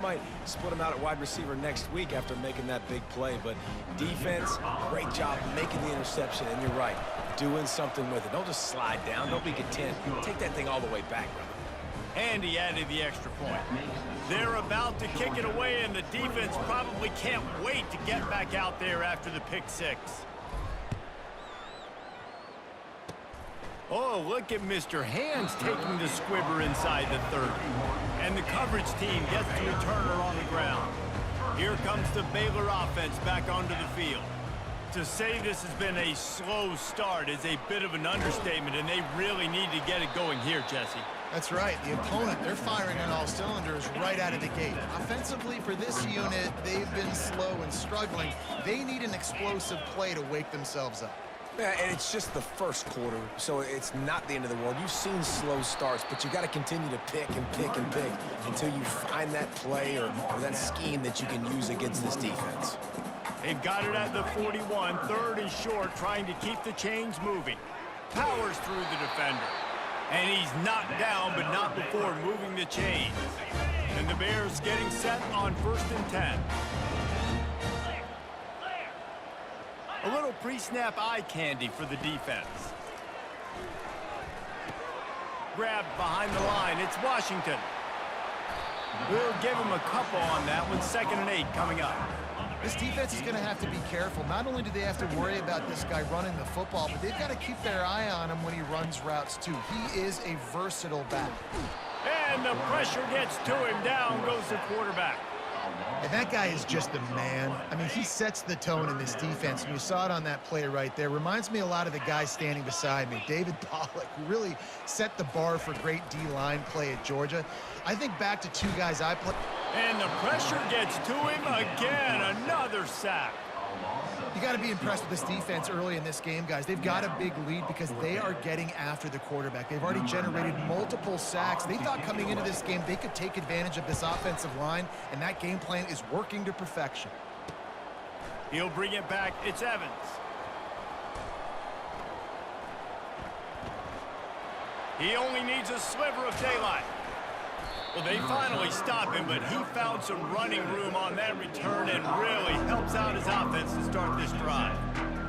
Might split him out at wide receiver next week after making that big play, but defense, great job making the interception, and you're right, doing something with it. Don't just slide down, don't be content. Take that thing all the way back, brother. And he added the extra point. They're about to kick it away, and the defense probably can't wait to get back out there after the pick six. Oh, look at Mr. Hands taking the squibber inside the 30. And the coverage team gets to a Turner on the ground. Here comes the Baylor offense back onto the field. To say this has been a slow start is a bit of an understatement, and they really need to get it going here, Jesse. That's right. The opponent, they're firing on all cylinders right out of the gate. Offensively, for this unit, they've been slow and struggling. They need an explosive play to wake themselves up. Yeah, and it's just the first quarter, so it's not the end of the world. You've seen slow starts, but you got to continue to pick and pick and pick until you find that play or that scheme that you can use against this defense. They've got it at the 41, third and short, trying to keep the chains moving. Powers through the defender. And he's knocked down, but not before moving the chains. And the Bears getting set on 1st and 10. A little pre-snap eye candy for the defense. Grabbed behind the line. It's Washington. We'll give him a couple on that one. 2nd and 8 coming up. This defense is going to have to be careful. Not only do they have to worry about this guy running the football, but they've got to keep their eye on him when he runs routes, too. He is a versatile back. And the pressure gets to him. Down goes the quarterback. And that guy is just a man. I mean, he sets the tone in this defense, and you saw it on that play right there. Reminds me a lot of the guy standing beside me, David Pollack, who really set the bar for great D-line play at Georgia. I think back to two guys I played. And the pressure gets to him again. Another sack. You got to be impressed with this defense early in this game, guys. They've got a big lead because they are getting after the quarterback. They've already generated multiple sacks. They thought coming into this game they could take advantage of this offensive line, and that game plan is working to perfection. He'll bring it back. It's Evans. He only needs a sliver of daylight. Well, they finally stop him, but he found some running room on that return and really helps out his offense to start this drive.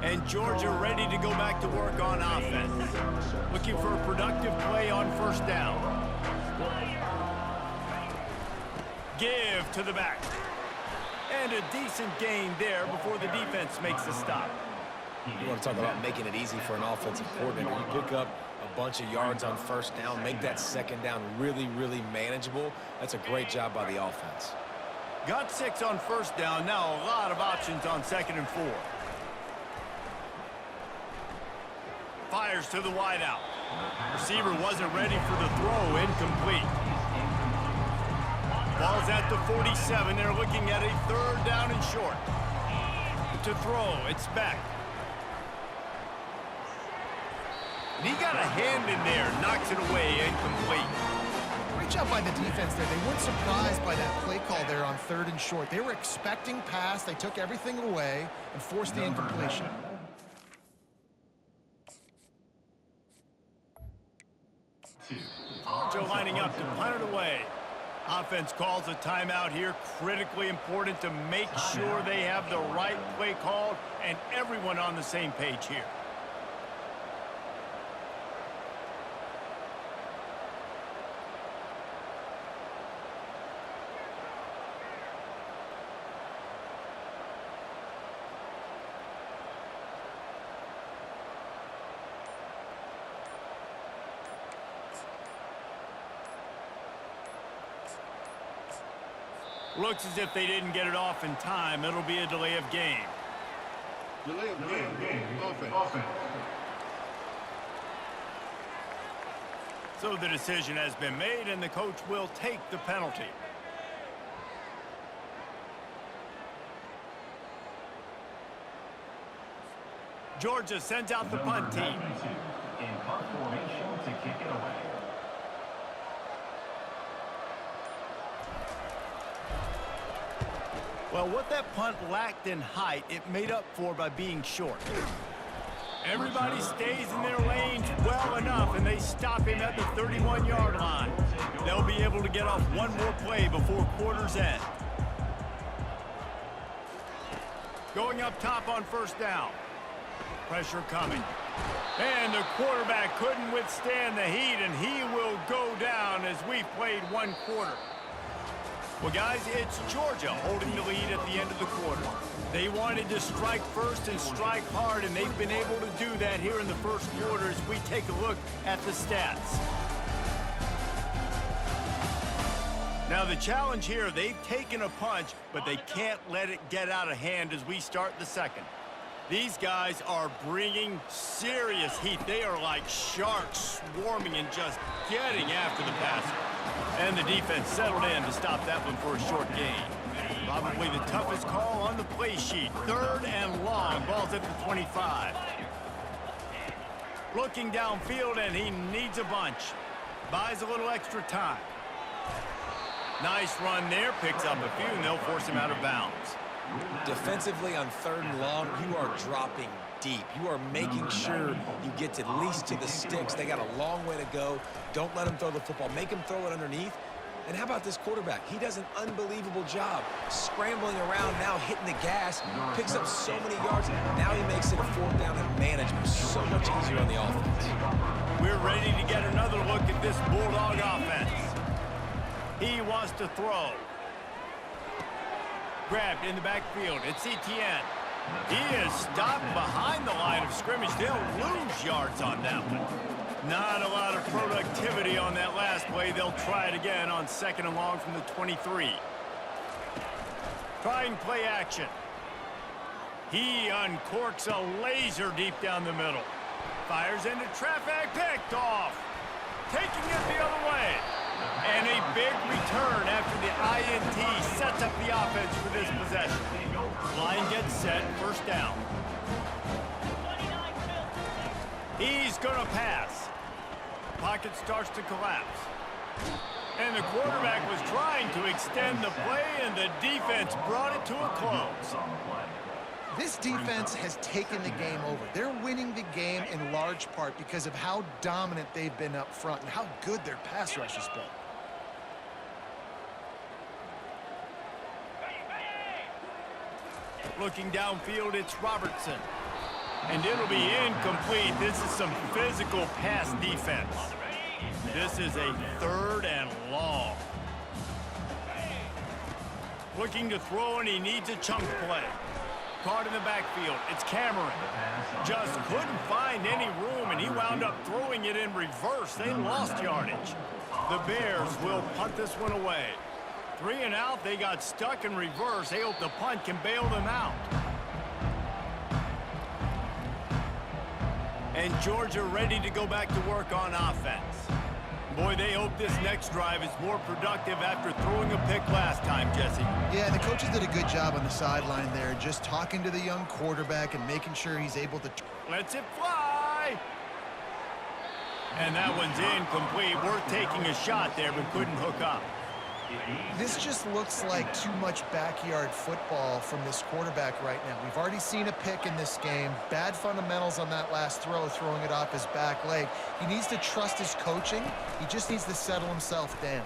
And Georgia ready to go back to work on offense. Looking for a productive play on 1st down. Give to the back. And a decent gain there before the defense makes the stop. You want to talk about making it easy for an offensive coordinator. You pick up a bunch of yards on 1st down, make that 2nd down really, really manageable. That's a great job by the offense. Got 6 on 1st down. Now a lot of options on 2nd and 4. Fires to the wideout. Receiver wasn't ready for the throw. Incomplete. Ball's at the 47. They're looking at a 3rd down and short. To throw, it's back. And he got a hand in there, knocks it away, incomplete. Great job by the defense there. They weren't surprised by that play call there on 3rd and short. They were expecting pass. They took everything away and forced the incompletion. Georgia lining up to punt it away. Offense calls a timeout here. Critically important to make sure they have the right play called and everyone on the same page here. Looks as if they didn't get it off in time. It'll be a delay of game. Delay of game. Offense. So the decision has been made, and the coach will take the penalty. Georgia sends out the punt team. In punt formation to kick it away. Well, what that punt lacked in height, it made up for by being short. Everybody stays in their lanes well enough, and they stop him at the 31-yard line. They'll be able to get off one more play before quarter's end. Going up top on first down. Pressure coming. And the quarterback couldn't withstand the heat, and he will go down as we played one quarter. Well, guys, it's Georgia holding the lead at the end of the quarter. They wanted to strike first and strike hard, and they've been able to do that here in the first quarter as we take a look at the stats. Now, the challenge here, they've taken a punch, but they can't let it get out of hand as we start the second. These guys are bringing serious heat. They are like sharks swarming and just getting after the passer. And the defense settled in to stop that one for a short gain. Probably the toughest call on the play sheet. 3rd and long. Ball's at the 25. Looking downfield, and he needs a bunch. Buys a little extra time. Nice run there. Picks up a few, and they'll force him out of bounds. Defensively on 3rd and long, you are dropping deep. You are making sure you get at least to the sticks. They got a long way to go. Don't let them throw the football. Make them throw it underneath. And how about this quarterback? He does an unbelievable job scrambling around, now hitting the gas, picks up so many yards. Now he makes it a 4th down and management so much easier on the offense. We're ready to get another look at this Bulldog offense. He wants to throw. Grabbed in the backfield. It's Etienne. He is stopped behind the line of scrimmage. They'll lose yards on that one. Not a lot of productivity on that last play. They'll try it again on 2nd and long from the 23. Trying play action. He uncorks a laser deep down the middle. Fires into traffic. Picked off. Taking it the other way. And a big return after the INT sets up the offense for this possession. Line gets set, 1st down. He's going to pass. Pocket starts to collapse. And the quarterback was trying to extend the play, and the defense brought it to a close. This defense has taken the game over. They're winning the game in large part because of how dominant they've been up front and how good their pass rush has been. Looking downfield, it's Robertson. And it'll be incomplete. This is some physical pass defense. This is a 3rd and long. Looking to throw, and he needs a chunk play. Caught in the backfield. It's Cameron. Just couldn't find any room, and he wound up throwing it in reverse. They lost yardage. The Bears will punt this one away. 3 and out. They got stuck in reverse. They hope the punt can bail them out. And Georgia ready to go back to work on offense. Boy, they hope this next drive is more productive after throwing a pick last time, Jesse. Yeah, the coaches did a good job on the sideline there, just talking to the young quarterback and making sure he's able to... Lets it fly! And that one's incomplete. Worth taking a shot there, but couldn't hook up. This just looks like too much backyard football from this quarterback right now. We've already seen a pick in this game. Bad fundamentals on that last throw, throwing it off his back leg. He needs to trust his coaching. He just needs to settle himself down.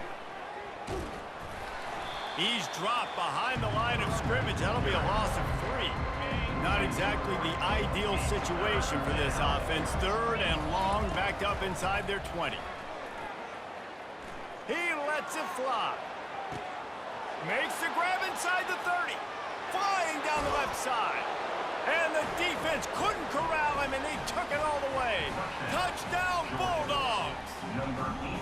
He's dropped behind the line of scrimmage. That'll be a loss of 3. Not exactly the ideal situation for this offense. 3rd and long, backed up inside their 20. He lets it fly. Makes the grab inside the 30. Flying down the left side. And the defense couldn't corral him, and they took it all the way. Touchdown, Bulldogs! Number 86.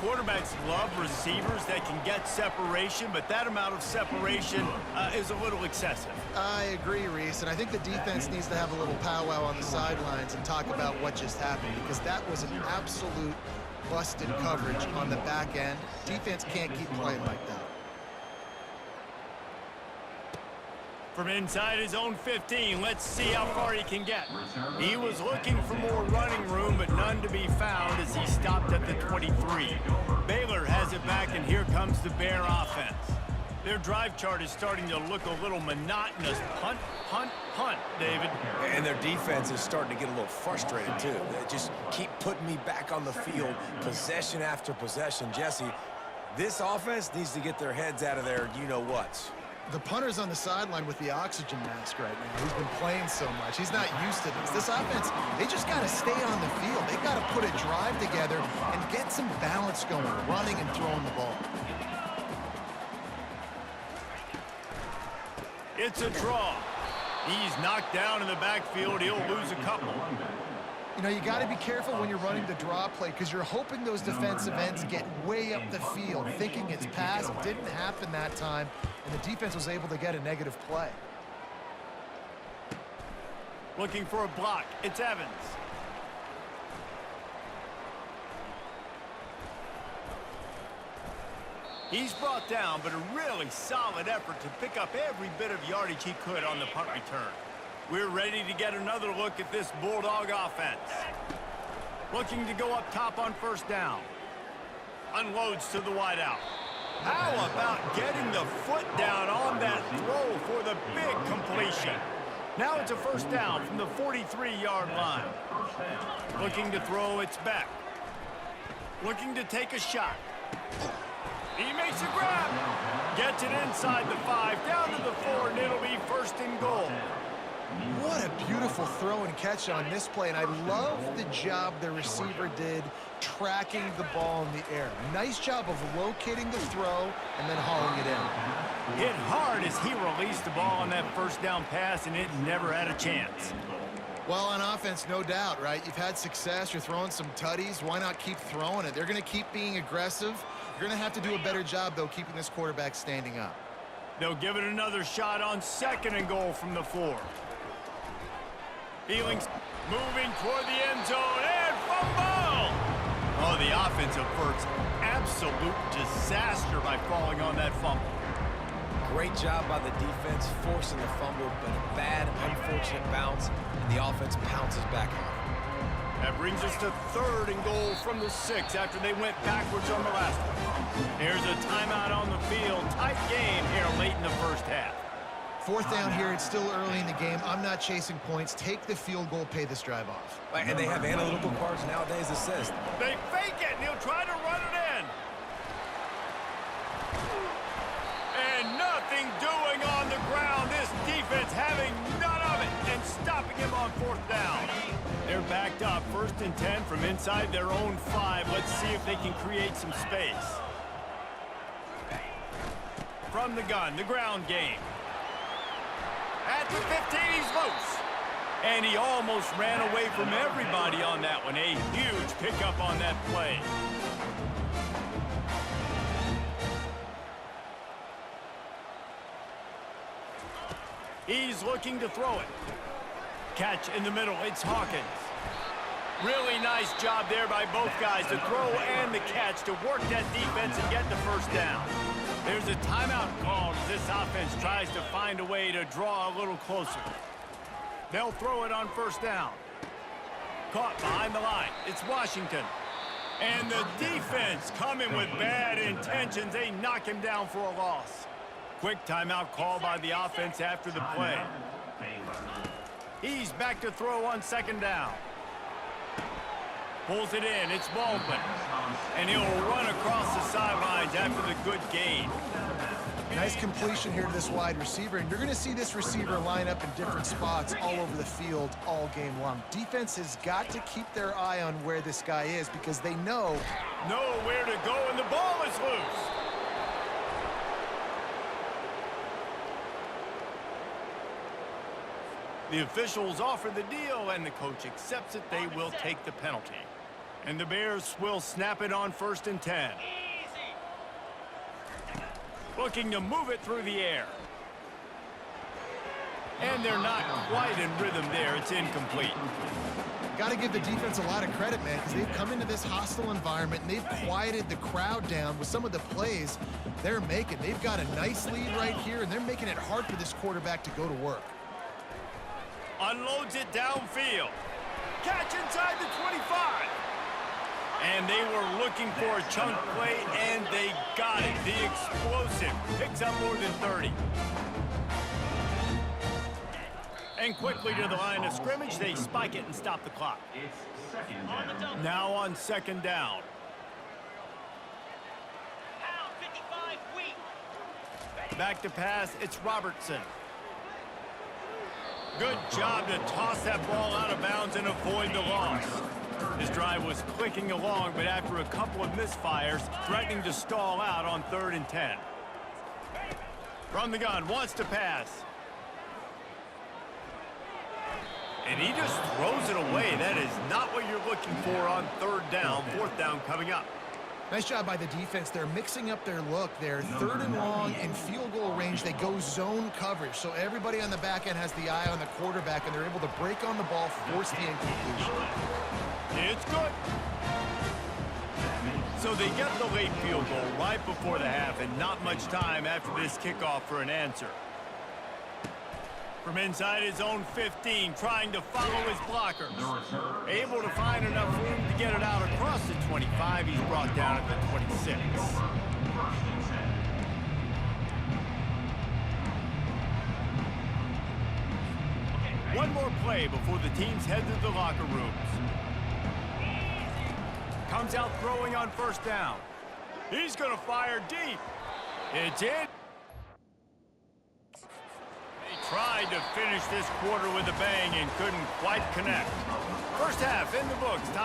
Quarterbacks love receivers that can get separation, but that amount of separation is a little excessive. I agree, Reese, and I think the defense needs to have a little powwow on the sidelines and talk about what just happened, because that was an absolute busted coverage on the back end. Defense can't keep playing like that. From inside his own 15, let's see how far he can get. He was looking for more running room, but none to be found as he stopped at the 23. Baylor has it back, and here comes the Bear offense. Their drive chart is starting to look a little monotonous. Punt, punt, punt, David. And their defense is starting to get a little frustrated, too. They just keep putting me back on the field, possession after possession. Jesse, this offense needs to get their heads out of their you-know-whats. The punter's on the sideline with the oxygen mask right now. He's been playing so much. He's not used to this. This offense, they just got to stay on the field. They've got to put a drive together and get some balance going, running and throwing the ball. It's a draw. He's knocked down in the backfield. He'll lose a couple. You know, you got to be careful when you're running the draw play because you're hoping those defensive ends get way up the field, thinking it's pass. It didn't happen that time, and the defense was able to get a negative play. Looking for a block. It's Evans. He's brought down, but a really solid effort to pick up every bit of yardage he could on the punt return. We're ready to get another look at this Bulldog offense. Looking to go up top on first down. Unloads to the wideout. How about getting the foot down on that throw for the big completion? Now it's a first down from the 43-yard line. Looking to throw, it's back. Looking to take a shot. He makes a grab. Gets it inside the 5, down to the 4, and it'll be first and goal. What a beautiful throw and catch on this play, and I love the job the receiver did tracking the ball in the air. Nice job of locating the throw and then hauling it in. Hit hard as he released the ball on that first down pass, and it never had a chance. Well, on offense, no doubt, right? You've had success. You're throwing some tutties. Why not keep throwing it? They're going to keep being aggressive. You're going to have to do a better job, though, keeping this quarterback standing up. They'll give it another shot on second and goal from the 4. Feelings moving toward the end zone, and fumble! Oh, the offense averts absolute disaster by falling on that fumble. Great job by the defense forcing the fumble, but a bad, unfortunate bounce, and the offense pounces back on it. That brings us to third and goal from the 6 after they went backwards on the last one. Here's a timeout on the field. Tight game here late in the first half. Fourth down here. It's still early in the game. I'm not chasing points. Take the field goal, pay this drive off. And they have analytical cards nowadays that says they fake it, and he'll try to run it in. And nothing doing on the ground. This defense having none of it and stopping him on fourth down. They're backed up, 1st and 10 from inside their own 5. Let's see if they can create some space. From the gun, the ground game. At the 15, he's loose. And he almost ran away from everybody on that one. A huge pickup on that play. He's looking to throw it. Catch in the middle, it's Hawkins. Really nice job there by both guys, the throw and the catch to work that defense and get the first down. There's a timeout called as this offense tries to find a way to draw a little closer. They'll throw it on first down. Caught behind the line, it's Washington. And the defense coming with bad intentions, they knock him down for a loss. Quick timeout call by the offense after the play. He's back to throw on second down. Pulls it in, it's Baldwin. And he'll run across the sidelines after the good gain. Nice completion here to this wide receiver, and you're going to see this receiver line up in different spots all over the field all game long. Defense has got to keep their eye on where this guy is because they know where to go, and the ball is loose. The officials offer the deal, and the coach accepts it. They will take the penalty. And the Bears will snap it on 1st and 10. Looking to move it through the air. And they're not quite in rhythm there. It's incomplete. Got to give the defense a lot of credit, man, because they've come into this hostile environment and they've quieted the crowd down with some of the plays they're making. They've got a nice lead right here, and they're making it hard for this quarterback to go to work. Unloads it downfield. Catch inside the 25. And they were looking for a chunk play, and they got it. The explosive picks up more than 30. And quickly to the line of scrimmage, they spike it and stop the clock. It's second down. Now on second down. Back to pass, it's Robertson. Good job to toss that ball out of bounds and avoid the loss. His drive was clicking along, but after a couple of misfires, threatening to stall out on 3rd and 10. From the gun, wants to pass. And he just throws it away. That is not what you're looking for on 3rd down. 4th down coming up. Nice job by the defense. They're mixing up their look. They're 3rd and long and field goal range. They go zone coverage. So everybody on the back end has the eye on the quarterback, and they're able to break on the ball, force the incompletion. It's good. So they get the late field goal right before the half, and not much time after this kickoff for an answer. From inside his own 15, trying to follow his blockers. Able to find enough room to get it out across the 25. He's brought down at the 26. One more play before the teams head to the locker rooms. Comes out throwing on 1st down. He's going to fire deep. It's in. Tried to finish this quarter with a bang and couldn't quite connect. First half in the books. Time